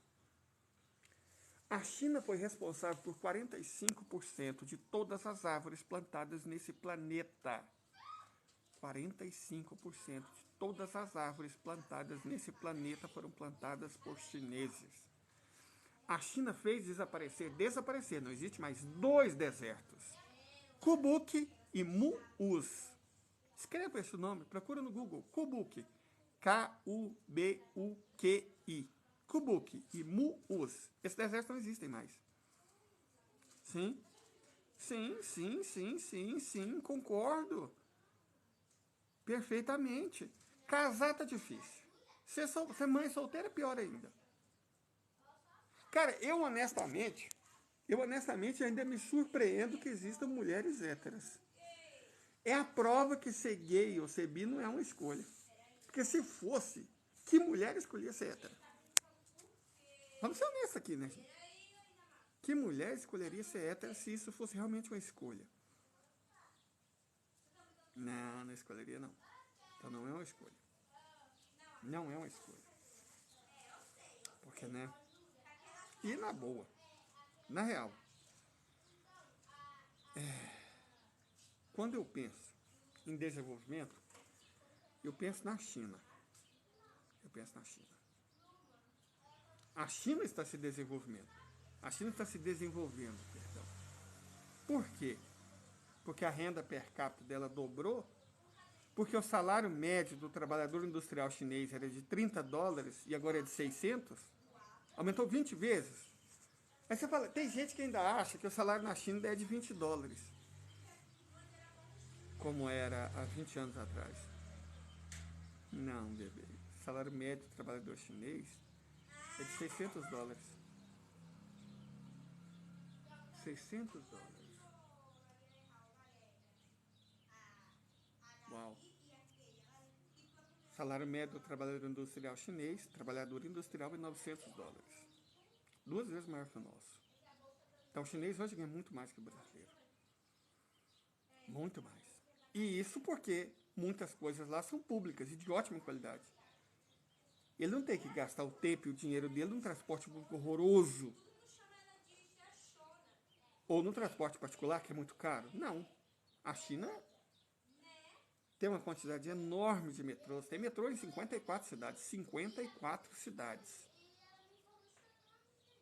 A China foi responsável por 45% de todas as árvores plantadas nesse planeta. 45% de todas as árvores plantadas nesse planeta foram plantadas por chineses. A China fez desaparecer, não existe mais 2 desertos. Kubuk e Muuz. Escreva esse nome, procura no Google. Kubuk. K-U-B-U-Q-I. Kubuk e Muuz. Esses desertos não existem mais. Sim? Sim, concordo. Perfeitamente. Casar tá difícil. Ser mãe solteira é pior ainda. Cara, eu honestamente ainda me surpreendo que existam mulheres héteras. É a prova que ser gay ou ser bi não é uma escolha. Porque se fosse, que mulher escolhia ser hétera? Vamos ser honestos aqui, né, gente? Que mulher escolheria ser hétera se isso fosse realmente uma escolha? Não escolheria não. Então não é uma escolha. Não é uma escolha. Porque, né? E na boa, na real, quando eu penso em desenvolvimento, eu penso na China. A China está se desenvolvendo. Perdão. Por quê? Porque a renda per capita dela dobrou, porque o salário médio do trabalhador industrial chinês era de $30 e agora é de 600, aumentou 20 vezes. Aí você fala, tem gente que ainda acha que o salário na China é de $20, como era há 20 anos atrás. Não, bebê. O salário médio do trabalhador chinês é de $600. $600. Uau. Salário médio do trabalhador industrial chinês, trabalhador industrial, é $900. 2 vezes maior que o nosso. Então o chinês hoje ganha muito mais que o brasileiro. Muito mais. E isso porque muitas coisas lá são públicas e de ótima qualidade. Ele não tem que gastar o tempo e o dinheiro dele num transporte público horroroso. Ou num transporte particular, que é muito caro. Não. A China tem uma quantidade enorme de metrôs. Tem metrô em 54 cidades. 54 cidades.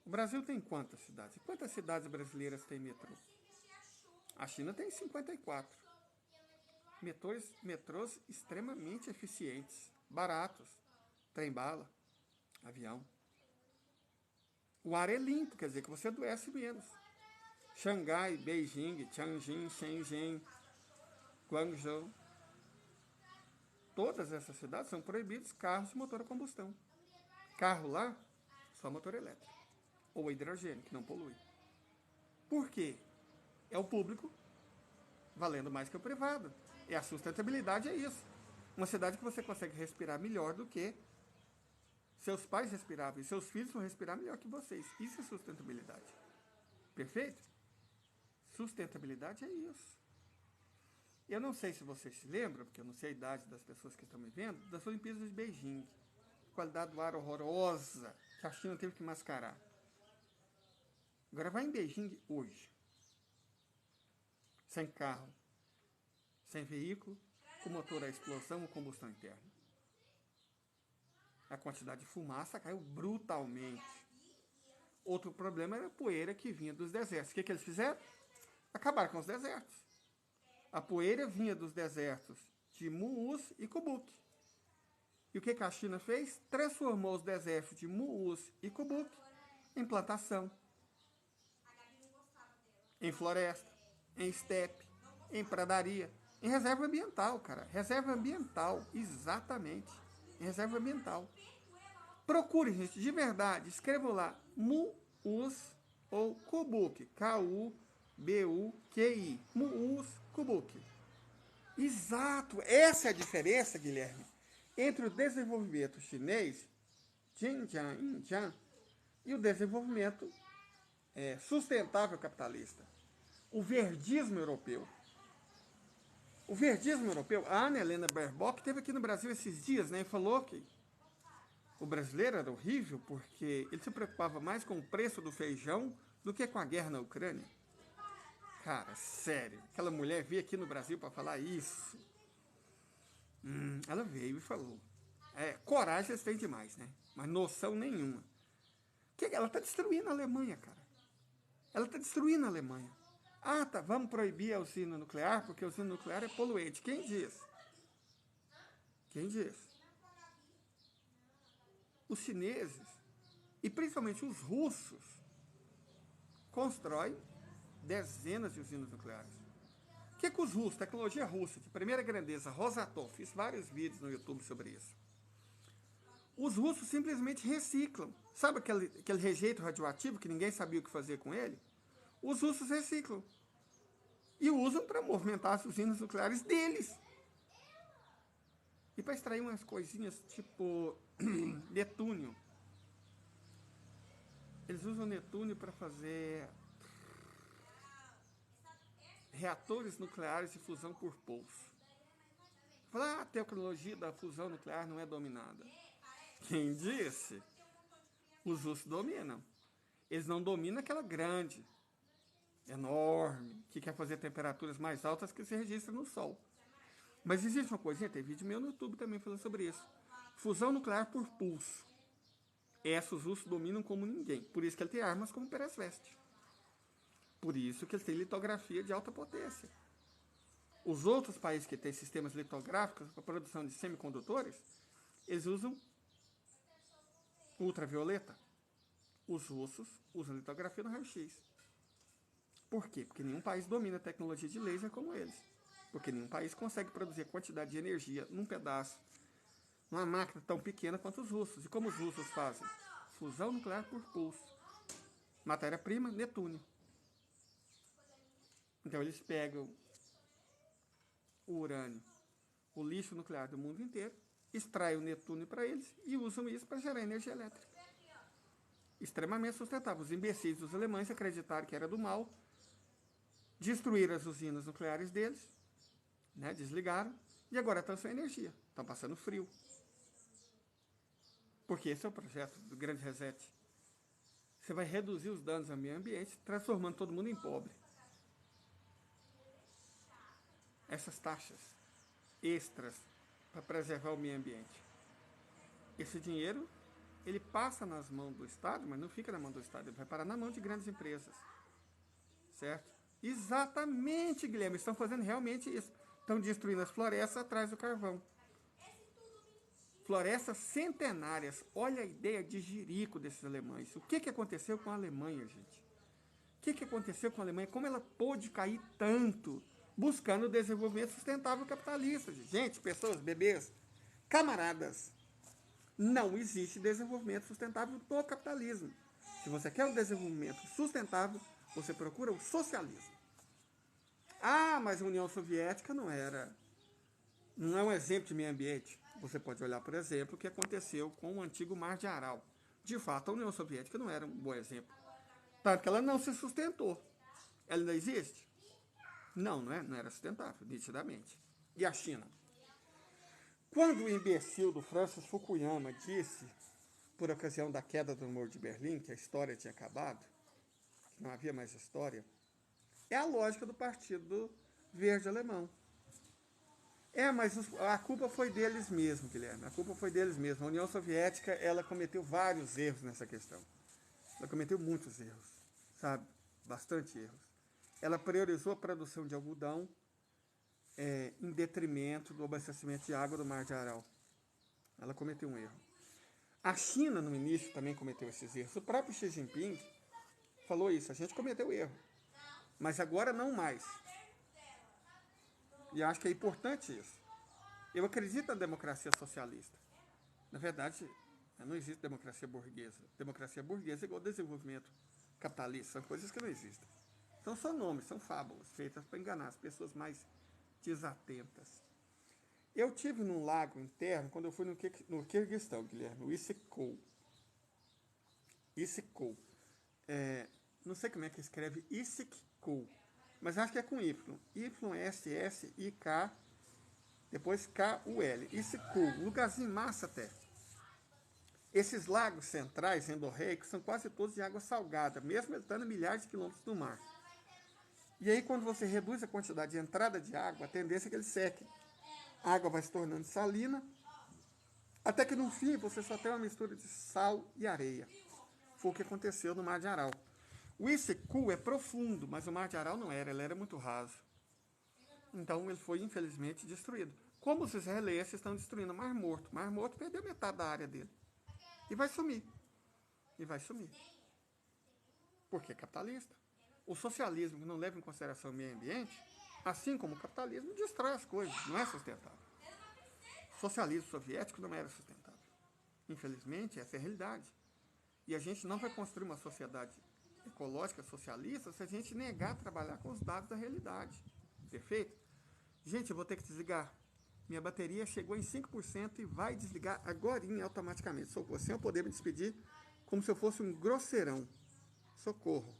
O Brasil tem quantas cidades? E quantas cidades brasileiras tem metrô? A China tem 54. Metrôs extremamente eficientes, baratos. Trem-bala, avião. O ar é limpo, quer dizer que você adoece menos. Xangai, Beijing, Tianjin, Shenzhen, Guangzhou. Todas essas cidades são proibidos carros de motor a combustão. Carro lá, só motor elétrico. Ou hidrogênio, que não polui. Por quê? É o público valendo mais que o privado. E a sustentabilidade é isso. Uma cidade que você consegue respirar melhor do que seus pais respiravam. E seus filhos vão respirar melhor que vocês. Isso é sustentabilidade. Perfeito? Sustentabilidade é isso. Eu não sei se vocês se lembram, porque eu não sei a idade das pessoas que estão me vendo, das Olimpíadas de Beijing. Qualidade do ar horrorosa, que a China teve que mascarar. Agora vai em Beijing hoje. Sem carro, sem veículo, com motor a explosão ou combustão interna. A quantidade de fumaça caiu brutalmente. Outro problema era a poeira que vinha dos desertos. O que eles fizeram? Acabaram com os desertos. A poeira vinha dos desertos de Muus e Kubuk. E o que a China fez? Transformou os desertos de Muus e Kubuk em plantação, em floresta, em estepe, em pradaria, em reserva ambiental, cara. Reserva ambiental, exatamente. Em reserva ambiental. Procure, gente, de verdade. Escrevam lá Muus ou Kubuk. K-U-B-U-Q-I. Muus Kubuk. Exato. Essa é a diferença, Guilherme, entre o desenvolvimento chinês, Xinjiang, e o desenvolvimento sustentável capitalista. O verdismo europeu. O verdismo europeu, a Ana Helena Baerbock esteve aqui no Brasil esses dias, né, e falou que o brasileiro era horrível porque ele se preocupava mais com o preço do feijão do que com a guerra na Ucrânia. Cara, sério, aquela mulher veio aqui no Brasil para falar isso. Ela veio e falou. Coragem eles têm demais, né? Mas noção nenhuma. Ela está destruindo a Alemanha, cara. Ela está destruindo a Alemanha. Ah, tá, vamos proibir a usina nuclear porque a usina nuclear é poluente. Quem diz? Quem diz? Os chineses, e principalmente os russos, constroem dezenas de usinas nucleares. O que os russos, tecnologia russa, de primeira grandeza, Rosatom, fiz vários vídeos no YouTube sobre isso. Os russos simplesmente reciclam. Sabe aquele rejeito radioativo que ninguém sabia o que fazer com ele? Os russos reciclam. E usam para movimentar as usinas nucleares deles. E para extrair umas coisinhas tipo netúnio. Eles usam netúnio para fazer reatores nucleares de fusão por pulso. Falar, a tecnologia da fusão nuclear não é dominada. Quem disse? Os russos dominam. Eles não dominam aquela grande, enorme, que quer fazer temperaturas mais altas que se registra no Sol. Mas existe uma coisinha, tem vídeo meu no YouTube também falando sobre isso. Fusão nuclear por pulso. Essa os russos dominam como ninguém. Por isso que ele tem armas como Peresveste. Por isso que eles têm litografia de alta potência. Os outros países que têm sistemas litográficos para a produção de semicondutores, eles usam ultravioleta. Os russos usam litografia no raio-x. Por quê? Porque nenhum país domina a tecnologia de laser como eles. Porque nenhum país consegue produzir a quantidade de energia num pedaço, numa máquina tão pequena quanto os russos. E como os russos fazem? Fusão nuclear por pulso. Matéria-prima, netúnio. Então eles pegam o urânio, o lixo nuclear do mundo inteiro, extraem o netúnio para eles e usam isso para gerar energia elétrica. extremamente sustentável. Os imbecis dos alemães acreditaram que era do mal, destruíram as usinas nucleares deles, né, desligaram, e agora estão sem energia, estão passando frio. Porque esse é o projeto do Grande Reset. Você vai reduzir os danos ao meio ambiente, transformando todo mundo em pobre. Essas taxas extras para preservar o meio ambiente. Esse dinheiro, ele passa nas mãos do Estado, mas não fica na mão do Estado, ele vai parar na mão de grandes empresas. Certo? Exatamente, Guilherme, estão fazendo realmente isso. Estão destruindo as florestas atrás do carvão. Florestas centenárias. Olha a ideia de jirico desses alemães. O que aconteceu com a Alemanha, gente? O que aconteceu com a Alemanha? Como ela pôde cair tanto buscando o desenvolvimento sustentável capitalista? Gente, pessoas, bebês, camaradas, não existe desenvolvimento sustentável no capitalismo. Se você quer um desenvolvimento sustentável, você procura o socialismo. Ah, mas a União Soviética não é um exemplo de meio ambiente. Você pode olhar, por exemplo, o que aconteceu com o antigo Mar de Aral. De fato, a União Soviética não era um bom exemplo. Tanto que ela não se sustentou. Ela ainda existe? Não era sustentável, nitidamente. E a China? Quando o imbecil do Francis Fukuyama disse, por ocasião da queda do Muro de Berlim, que a história tinha acabado, que não havia mais história, é a lógica do Partido Verde Alemão. Mas a culpa foi deles mesmos, Guilherme. A culpa foi deles mesmos. A União Soviética, ela cometeu vários erros nessa questão. Ela cometeu muitos erros, sabe? Bastante erros. Ela priorizou a produção de algodão em detrimento do abastecimento de água do Mar de Aral. Ela cometeu um erro. A China, no início, também cometeu esses erros. O próprio Xi Jinping falou isso. A gente cometeu erro. Mas agora não mais. E acho que é importante isso. Eu acredito na democracia socialista. Na verdade, não existe democracia burguesa. Democracia burguesa é igual desenvolvimento capitalista. São coisas que não existem. Então são nomes, são fábulas feitas para enganar as pessoas mais desatentas. Eu tive num lago interno quando eu fui no Quirguistão, Guilherme, o Issyk-Kul. Não sei como é que escreve Issyk-Kul, mas acho que é com Y. Y-S-S-I-K, depois K-U-L. Issyk-Kul, lugarzinho massa até. Esses lagos centrais, endorreicos, são quase todos de água salgada, mesmo estando a milhares de quilômetros do mar. E aí, quando você reduz a quantidade de entrada de água, a tendência é que ele seque. A água vai se tornando salina, até que no fim você só tem uma mistura de sal e areia. Foi o que aconteceu no Mar de Aral. O Issyk-Kul é profundo, mas o Mar de Aral não era, ele era muito raso. Então ele foi, infelizmente, destruído. Como os israelenses estão destruindo o Mar Morto. O Mar Morto perdeu metade da área dele. E vai sumir. Porque é capitalista. O socialismo, que não leva em consideração o meio ambiente, assim como o capitalismo, destrói as coisas, não é sustentável. O socialismo soviético não era sustentável. Infelizmente, essa é a realidade. E a gente não vai construir uma sociedade ecológica socialista se a gente negar trabalhar com os dados da realidade. Perfeito? Gente, eu vou ter que desligar. Minha bateria chegou em 5% e vai desligar agorinha automaticamente. Sou você, eu poder me despedir como se eu fosse um grosseirão. Socorro.